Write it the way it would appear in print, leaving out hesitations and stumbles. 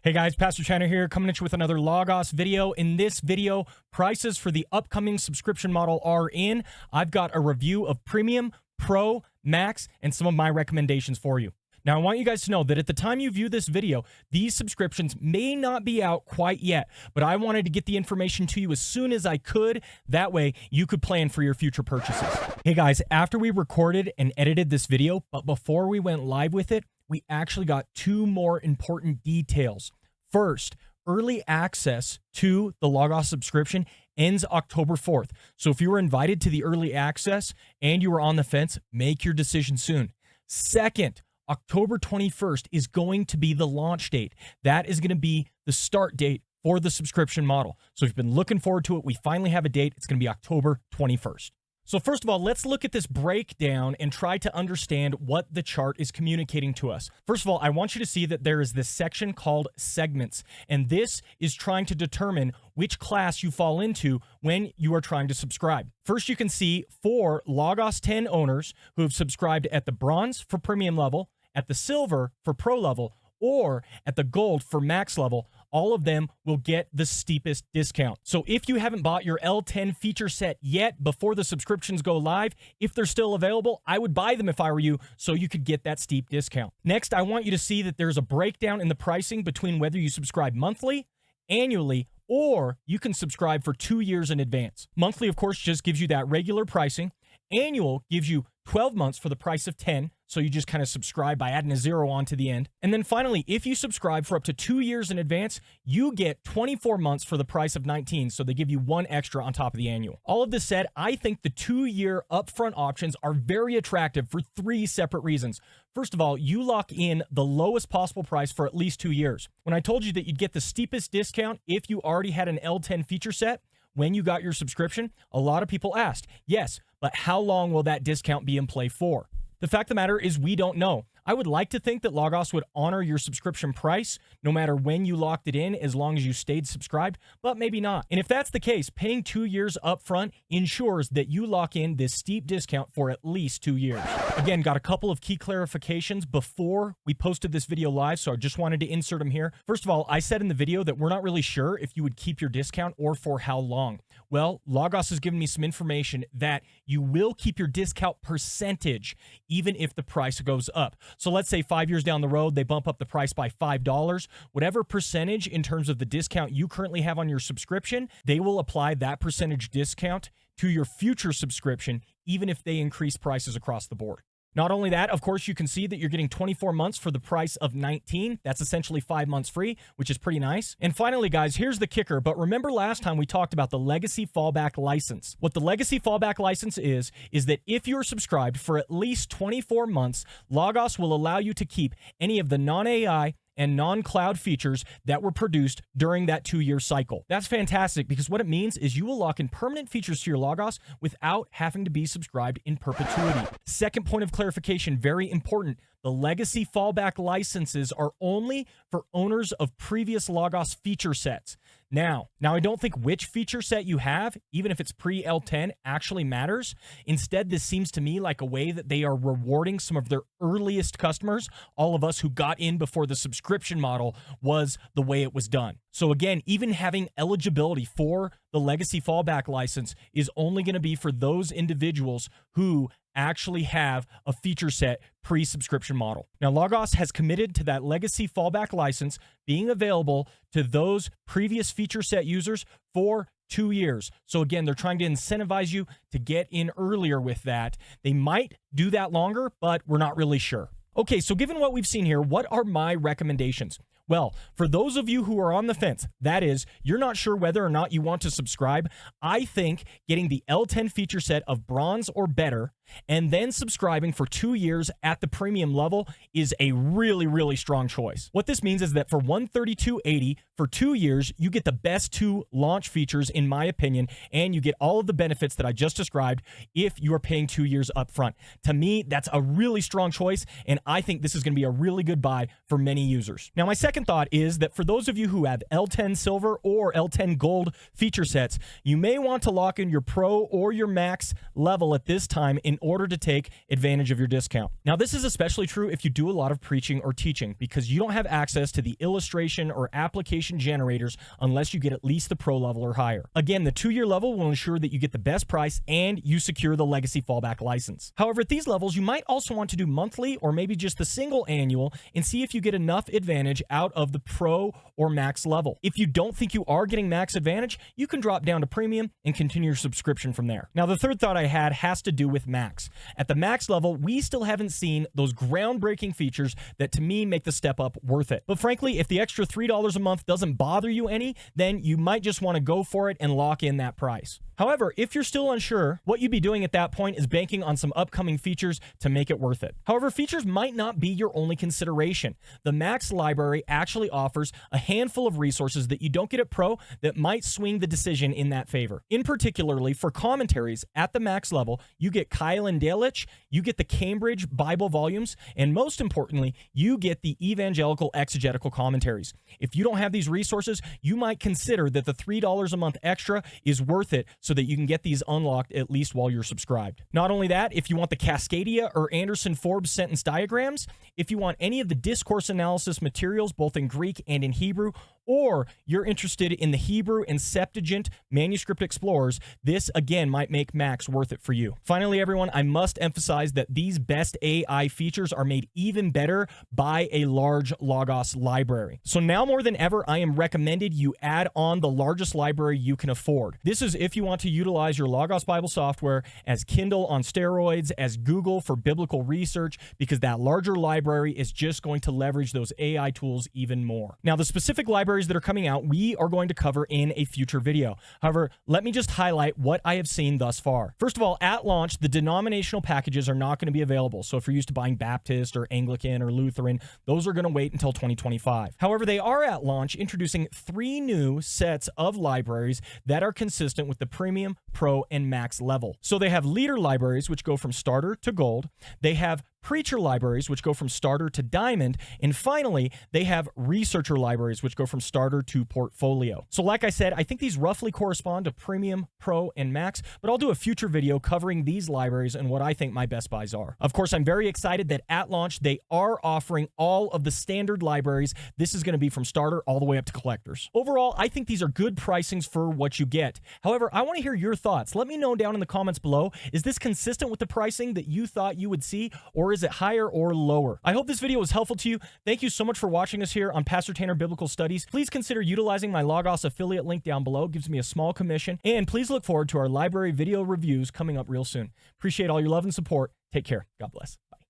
Hey guys, Pastor China here, coming at you with another Logos video. In this video, prices for the upcoming subscription model are in. I've got a review of Premium, Pro, Max, and some of my recommendations for you. Now, I want you guys to know that at the time you view this video, these subscriptions may not be out quite yet, but I wanted to get the information to you as soon as I could. That way, you could plan for your future purchases. Hey guys, after we recorded and edited this video, but before we went live with it, we actually got two more important details. First, early access to the Logos subscription ends October 4th. So if you were invited to the early access and you were on the fence, make your decision soon. Second, October 21st is going to be the launch date. That is going to be the start date for the subscription model. So if you've been looking forward to it, we finally have a date. It's going to be October 21st. So first of all, let's look at this breakdown and try to understand what the chart is communicating to us. First of all, I want you to see that there is this section called segments, and this is trying to determine which class you fall into when you are trying to subscribe. First, you can see for Logos 10 owners who have subscribed at the bronze for premium level, at the silver for pro level, or at the gold for max level, all of them will get the steepest discount. So if you haven't bought your L10 feature set yet before the subscriptions go live, if they're still available, I would buy them if I were you so you could get that steep discount. Next, I want you to see that there's a breakdown in the pricing between whether you subscribe monthly, annually, or you can subscribe for 2 years in advance. Monthly, of course, just gives you that regular pricing. Annual gives you 12 months for the price of 10, so you just kind of subscribe by adding a zero on to the end. And then finally, if you subscribe for up to 2 years in advance, you get 24 months for the price of 19, so they give you one extra on top of the annual. All of this said, I think the 2-year upfront options are very attractive for 3 separate reasons. First of all, you lock in the lowest possible price for at least 2 years. When I told you that you'd get the steepest discount if you already had an L10 feature set, when you got your subscription, a lot of people asked, yes, but how long will that discount be in play for? The fact of the matter is we don't know. I would like to think that Logos would honor your subscription price no matter when you locked it in, as long as you stayed subscribed, but maybe not. And if that's the case, paying 2 years upfront ensures that you lock in this steep discount for at least 2 years. Again, got a couple of key clarifications before we posted this video live, so I just wanted to insert them here. First of all, I said in the video that we're not really sure if you would keep your discount or for how long. Well, Logos has given me some information that you will keep your discount percentage even if the price goes up. So let's say 5 years down the road, they bump up the price by $5. Whatever percentage in terms of the discount you currently have on your subscription, they will apply that percentage discount to your future subscription, even if they increase prices across the board. Not only that, of course, you can see that you're getting 24 months for the price of 19. That's essentially 5 months free, which is pretty nice. And finally, guys, here's the kicker. But remember last time we talked about the legacy fallback license. What the legacy fallback license is that if you're subscribed for at least 24 months, Logos will allow you to keep any of the non-AI and non-cloud features that were produced during that 2-year cycle. That's fantastic because what it means is you will lock in permanent features to your Logos without having to be subscribed in perpetuity. Second point of clarification, very important. The legacy fallback licenses are only for owners of previous Logos feature sets. Now, I don't think which feature set you have, even if it's pre-L10, actually matters. Instead, this seems to me like a way that they are rewarding some of their earliest customers. All of us who got in before the subscription model was the way it was done. So again, even having eligibility for the legacy fallback license is only going to be for those individuals who actually have a feature set pre-subscription model. Now, Logos has committed to that legacy fallback license being available to those previous feature set users for 2 years. So again, they're trying to incentivize you to get in earlier with that. They might do that longer, but we're not really sure. Okay, so given what we've seen here, what are my recommendations? Well, for those of you who are on the fence, that is, you're not sure whether or not you want to subscribe, I think getting the L10 feature set of bronze or better and then subscribing for 2 years at the premium level is a really, really strong choice. What this means is that for $132.80 for 2 years, you get the best 2 launch features, in my opinion, and you get all of the benefits that I just described if you are paying 2 years up front. To me, that's a really strong choice, and I think this is going to be a really good buy for many users. Now, my second thought is that for those of you who have L10 Silver or L10 Gold feature sets, you may want to lock in your Pro or your Max level at this time in in order to take advantage of your discount. Now, this is especially true if you do a lot of preaching or teaching, because you don't have access to the illustration or application generators unless you get at least the pro level or higher. Again, the 2-year level will ensure that you get the best price and you secure the legacy fallback license. However, at these levels, you might also want to do monthly or maybe just the single annual and see if you get enough advantage out of the pro or max level. If you don't think you are getting max advantage, you can drop down to premium and continue your subscription from there. Now, the third thought I had has to do with max. At the max level, we still haven't seen those groundbreaking features that to me make the step up worth it. But frankly, if the extra $3 a month doesn't bother you any, then you might just want to go for it and lock in that price. However, if you're still unsure, what you'd be doing at that point is banking on some upcoming features to make it worth it. However, features might not be your only consideration. The Max library actually offers a handful of resources that you don't get at Pro that might swing the decision in that favor. In particularly for commentaries at the Max level, you get Kyle and Delitzsch, you get the Cambridge Bible volumes, and most importantly, you get the evangelical exegetical commentaries. If you don't have these resources, you might consider that the $3 a month extra is worth it so that you can get these unlocked at least while you're subscribed. Not only that, if you want the Cascadia or Anderson-Forbes sentence diagrams, if you want any of the discourse analysis materials both in Greek and in Hebrew, or you're interested in the Hebrew and Septuagint manuscript explorers, this again might make Max worth it for you. Finally, everyone, I must emphasize that these best AI features are made even better by a large Logos library. So now more than ever, I am recommended you add on the largest library you can afford. This is if you want to utilize your Logos Bible software as Kindle on steroids, as Google for biblical research, because that larger library is just going to leverage those AI tools even more. Now, the specific libraries that are coming out, we are going to cover in a future video. However, let me just highlight what I have seen thus far. First of all, at launch, the denominational packages are not going to be available. So if you're used to buying Baptist or Anglican or Lutheran, those are going to wait until 2025. However, they are at launch introducing 3 new sets of libraries that are consistent with the Premium, Pro, and Max level. So they have leader libraries, which go from starter to gold. They have preacher libraries, which go from starter to diamond. And finally, they have researcher libraries, which go from starter to portfolio. So like I said, I think these roughly correspond to Premium, Pro, and Max, but I'll do a future video covering these libraries and what I think my best buys are. Of course, I'm very excited that at launch, they are offering all of the standard libraries. This is going to be from starter all the way up to collectors. Overall, I think these are good pricings for what you get. However, I want to hear your thoughts. Let me know down in the comments below. Is this consistent with the pricing that you thought you would see, or is it higher or lower? I hope this video was helpful to you. Thank you so much for watching us here on Pastor Tanner Biblical Studies. Please consider utilizing my Logos affiliate link down below. It gives me a small commission. And please look forward to our library video reviews coming up real soon. Appreciate all your love and support. Take care. God bless.